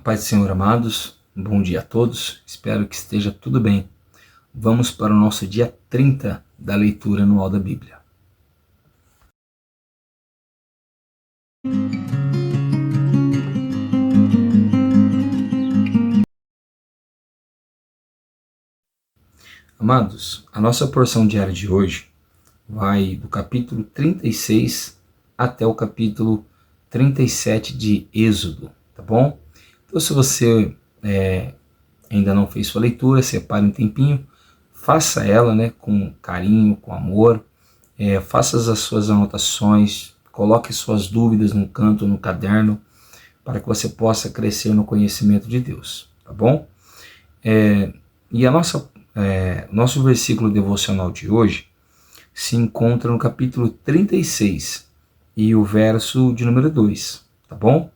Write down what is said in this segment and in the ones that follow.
Paz do Senhor, amados, bom dia a todos, espero que esteja tudo bem. Vamos para o nosso dia 30 da leitura anual da Bíblia. Amados, a nossa porção diária de hoje vai do capítulo 36 até o capítulo 37 de Êxodo, tá bom? Então, se você ainda não fez sua leitura, separe um tempinho, faça ela com carinho, com amor, faça as suas anotações, coloque suas dúvidas no canto, no caderno, para que você possa crescer no conhecimento de Deus, tá bom? E nosso versículo devocional de hoje se encontra no capítulo 36 e o verso de número 2, tá bom?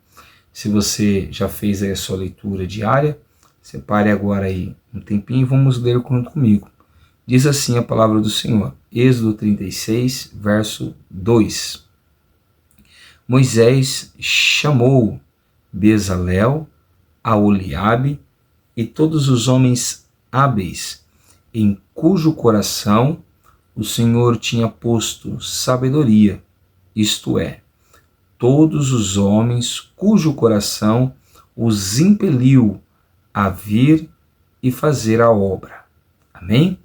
Se você já fez aí a sua leitura diária, separe agora aí um tempinho e vamos ler junto comigo. Diz assim a palavra do Senhor, Êxodo 36, verso 2. Moisés chamou Bezalel, Aholiabe e todos os homens hábeis, em cujo coração o Senhor tinha posto sabedoria, isto é, todos os homens cujo coração os impeliu a vir e fazer a obra. Amém?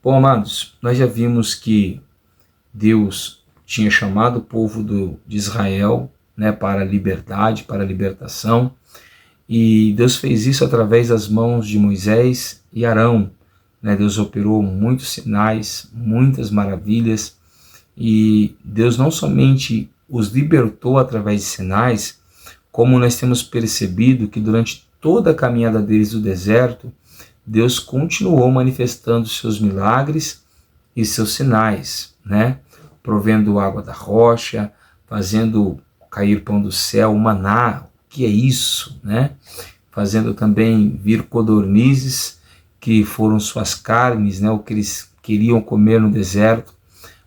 Bom, amados, nós já vimos que Deus tinha chamado o povo de Israel para a liberdade, para a libertação, e Deus fez isso através das mãos de Moisés e Arão. Deus operou muitos sinais, muitas maravilhas, e Deus não somente os libertou através de sinais, como nós temos percebido que durante toda a caminhada deles do deserto, Deus continuou manifestando seus milagres e seus sinais, provendo água da rocha, fazendo cair pão do céu, o maná, o que é isso, fazendo também vir codornizes, que foram suas carnes, o que eles queriam comer no deserto.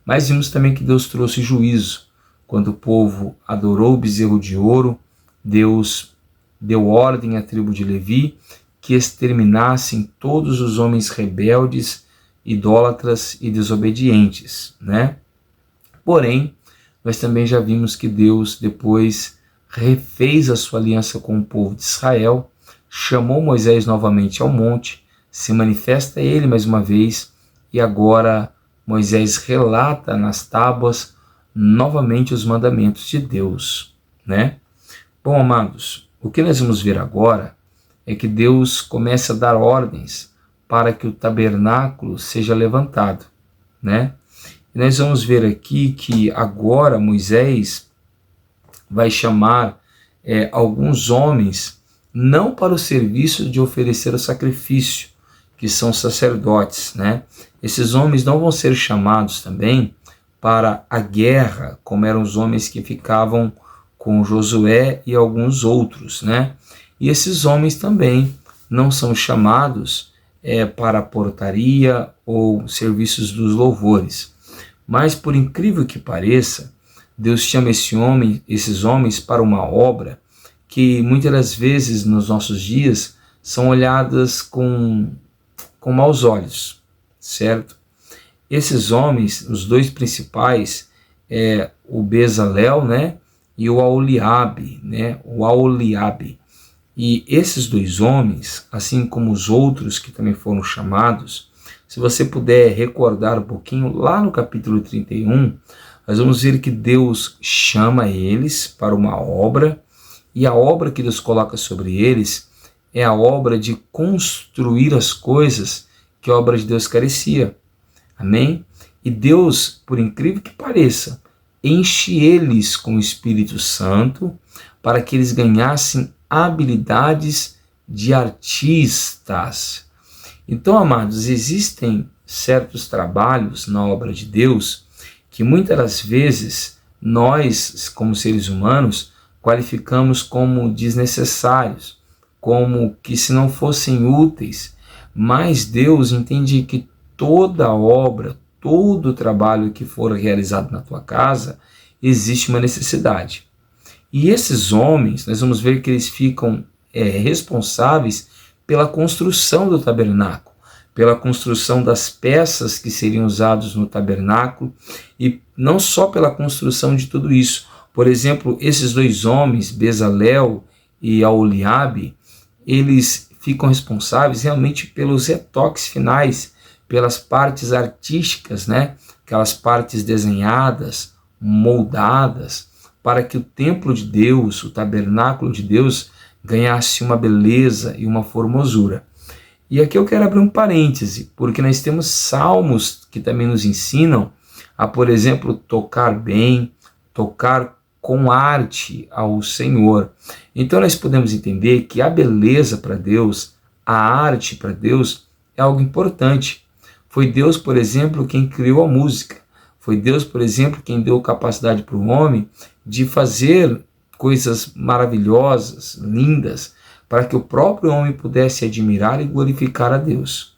Mas vimos também que Deus trouxe juízo. Quando o povo adorou o bezerro de ouro, Deus deu ordem à tribo de Levi que exterminassem todos os homens rebeldes, idólatras e desobedientes, Porém, nós também já vimos que Deus depois refez a sua aliança com o povo de Israel, chamou Moisés novamente ao monte, se manifesta a ele mais uma vez, e agora Moisés relata nas tábuas novamente os mandamentos de Deus, Bom, amados, o que nós vamos ver agora é que Deus começa a dar ordens para que o tabernáculo seja levantado, E nós vamos ver aqui que agora Moisés vai chamar alguns homens, não para o serviço de oferecer o sacrifício, que são sacerdotes, Esses homens não vão ser chamados também para a guerra, como eram os homens que ficavam com Josué e alguns outros, E esses homens também não são chamados para a portaria ou serviços dos louvores. Mas, por incrível que pareça, Deus chama esses homens para uma obra que muitas das vezes nos nossos dias são olhadas com maus olhos, certo? Esses homens, os dois principais, o Bezalel, e o Aholiabe, E esses dois homens, assim como os outros que também foram chamados, se você puder recordar um pouquinho, lá no capítulo 31, nós vamos ver que Deus chama eles para uma obra, e a obra que Deus coloca sobre eles é a obra de construir as coisas que a obra de Deus carecia. Amém? E Deus, por incrível que pareça, enche eles com o Espírito Santo para que eles ganhassem habilidades de artistas. Então, amados, existem certos trabalhos na obra de Deus que muitas das vezes nós, como seres humanos, qualificamos como desnecessários, como que se não fossem úteis, mas Deus entende que toda obra, todo o trabalho que for realizado na tua casa, existe uma necessidade. E esses homens, nós vamos ver que eles ficam responsáveis pela construção do tabernáculo, pela construção das peças que seriam usadas no tabernáculo, e não só pela construção de tudo isso. Por exemplo, esses dois homens, Bezalel e Aholiabe, eles ficam responsáveis realmente pelos retoques finais, pelas partes artísticas, né? Aquelas partes desenhadas, moldadas, para que o templo de Deus, o tabernáculo de Deus, ganhasse uma beleza e uma formosura. E aqui eu quero abrir um parêntese, porque nós temos salmos que também nos ensinam a, por exemplo, tocar bem, tocar com arte ao Senhor. Então nós podemos entender que a beleza para Deus, a arte para Deus é algo importante. Foi Deus, por exemplo, quem criou a música. Foi Deus, por exemplo, quem deu capacidade para o homem de fazer coisas maravilhosas, lindas, para que o próprio homem pudesse admirar e glorificar a Deus.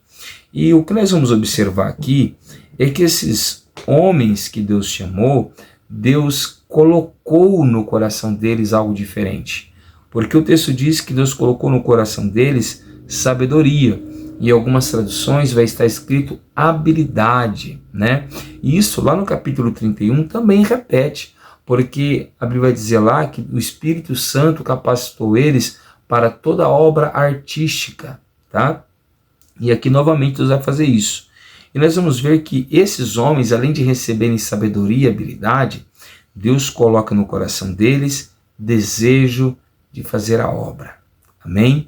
E o que nós vamos observar aqui é que esses homens que Deus chamou, Deus colocou no coração deles algo diferente. Porque o texto diz que Deus colocou no coração deles sabedoria. E em algumas traduções vai estar escrito habilidade, né? E isso lá no capítulo 31 também repete, porque a Bíblia vai dizer lá que o Espírito Santo capacitou eles para toda obra artística, tá? E aqui novamente Deus vai fazer isso. E nós vamos ver que esses homens, além de receberem sabedoria e habilidade, Deus coloca no coração deles desejo de fazer a obra. Amém?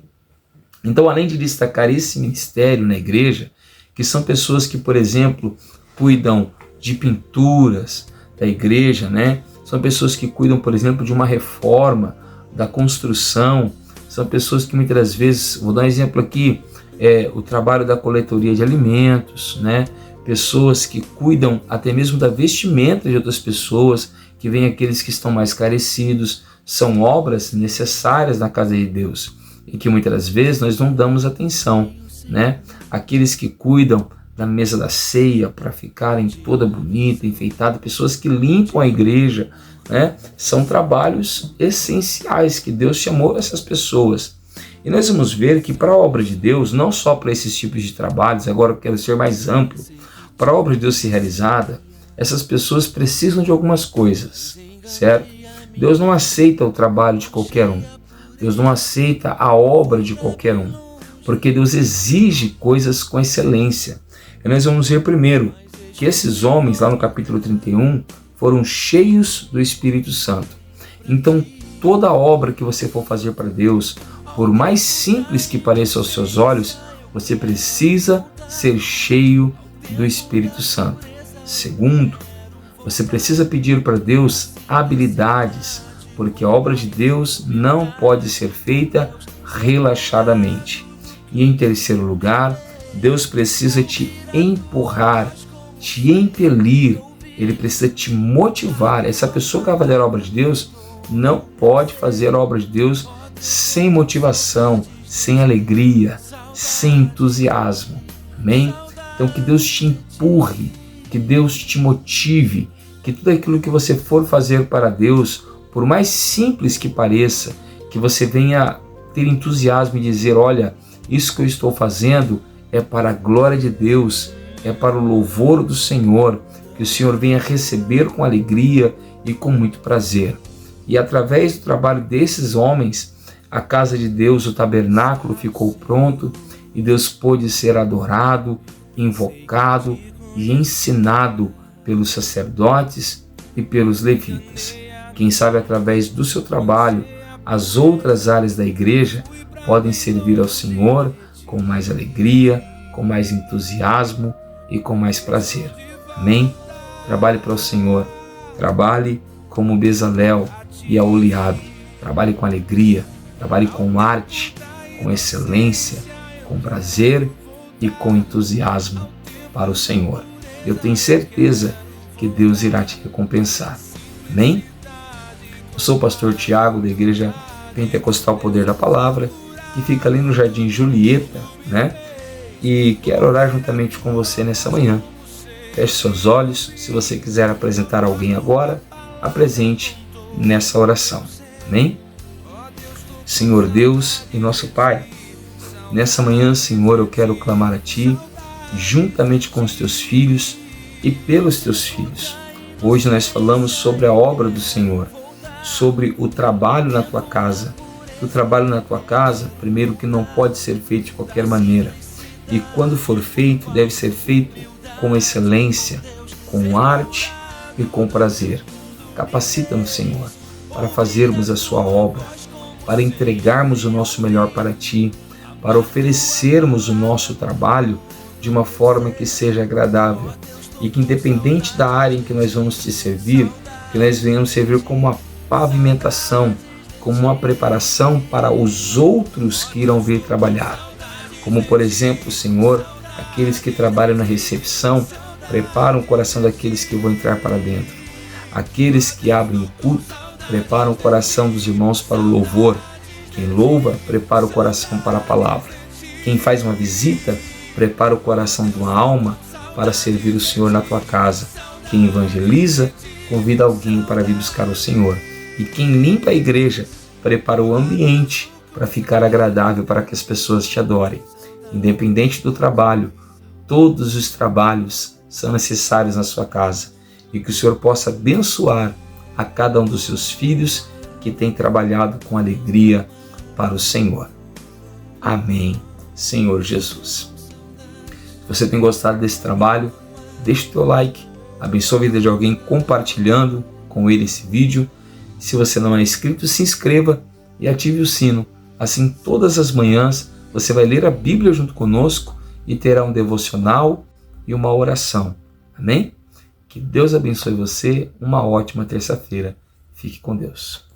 Então, além de destacar esse ministério na igreja, que são pessoas que, por exemplo, cuidam de pinturas da igreja, né? São pessoas que cuidam, por exemplo, de uma reforma, da construção, são pessoas que muitas das vezes, vou dar um exemplo aqui, o trabalho da coletoria de alimentos, né? Pessoas que cuidam até mesmo da vestimenta de outras pessoas, que vêm aqueles que estão mais carecidos, são obras necessárias na casa de Deus e que muitas das vezes nós não damos atenção, né? Aqueles que cuidam da mesa da ceia para ficarem toda bonita, enfeitada, pessoas que limpam a igreja, né? São trabalhos essenciais que Deus chamou essas pessoas. E nós vamos ver que para a obra de Deus, não só para esses tipos de trabalhos, agora eu quero ser mais amplo, para a obra de Deus ser realizada, essas pessoas precisam de algumas coisas, certo? Deus não aceita o trabalho de qualquer um. Deus não aceita a obra de qualquer um, porque Deus exige coisas com excelência. E nós vamos ver primeiro que esses homens, lá no capítulo 31, foram cheios do Espírito Santo. Então, toda obra que você for fazer para Deus, por mais simples que pareça aos seus olhos, você precisa ser cheio do Espírito Santo. Segundo, você precisa pedir para Deus habilidades, porque a obra de Deus não pode ser feita relaxadamente. E em terceiro lugar, Deus precisa te empurrar, te impelir, Ele precisa te motivar. Essa pessoa que vai fazer a obra de Deus não pode fazer a obra de Deus sem motivação, sem alegria, sem entusiasmo. Amém? Então que Deus te empurre, que Deus te motive, que tudo aquilo que você for fazer para Deus, por mais simples que pareça, que você venha ter entusiasmo e dizer, olha, isso que eu estou fazendo é para a glória de Deus, é para o louvor do Senhor, que o Senhor venha receber com alegria e com muito prazer. E através do trabalho desses homens, a casa de Deus, o tabernáculo ficou pronto e Deus pôde ser adorado, invocado e ensinado pelos sacerdotes e pelos levitas. Quem sabe através do seu trabalho, as outras áreas da igreja podem servir ao Senhor com mais alegria, com mais entusiasmo e com mais prazer. Amém? Trabalhe para o Senhor, trabalhe como Bezalel e Aholiabe, trabalhe com alegria, trabalhe com arte, com excelência, com prazer e com entusiasmo para o Senhor. Eu tenho certeza que Deus irá te recompensar. Amém? Eu sou o pastor Tiago, da Igreja Pentecostal Poder da Palavra, que fica ali no Jardim Julieta, né? E quero orar juntamente com você nessa manhã. Feche seus olhos. Se você quiser apresentar alguém agora, apresente nessa oração. Amém? Senhor Deus e nosso Pai, nessa manhã, Senhor, eu quero clamar a Ti, juntamente com os Teus filhos e pelos Teus filhos. Hoje nós falamos sobre a obra do Senhor, sobre o trabalho na Tua casa. O trabalho na Tua casa, primeiro, que não pode ser feito de qualquer maneira. E quando for feito, deve ser feito com excelência, com arte e com prazer. Capacita-nos, Senhor, para fazermos a Sua obra, para entregarmos o nosso melhor para Ti, para oferecermos o nosso trabalho de uma forma que seja agradável e que, independente da área em que nós vamos Te servir, que nós venhamos servir como uma pavimentação, como uma preparação para os outros que irão vir trabalhar. Como, por exemplo, Senhor, aqueles que trabalham na recepção preparam o coração daqueles que vão entrar para dentro. Aqueles que abrem o culto preparam o coração dos irmãos para o louvor. Quem louva, prepara o coração para a palavra. Quem faz uma visita, prepara o coração de uma alma para servir o Senhor na tua casa. Quem evangeliza, convida alguém para vir buscar o Senhor. E quem limpa a igreja, prepara o ambiente para ficar agradável para que as pessoas te adorem. Independente do trabalho, todos os trabalhos são necessários na sua casa. E que o Senhor possa abençoar a cada um dos seus filhos que tem trabalhado com alegria para o Senhor. Amém, Senhor Jesus. Se você tem gostado desse trabalho, deixe o teu like, abençoe a vida de alguém compartilhando com ele esse vídeo. Se você não é inscrito, se inscreva e ative o sino. Assim, todas as manhãs, você vai ler a Bíblia junto conosco e terá um devocional e uma oração. Amém? Que Deus abençoe você. Uma ótima terça-feira. Fique com Deus.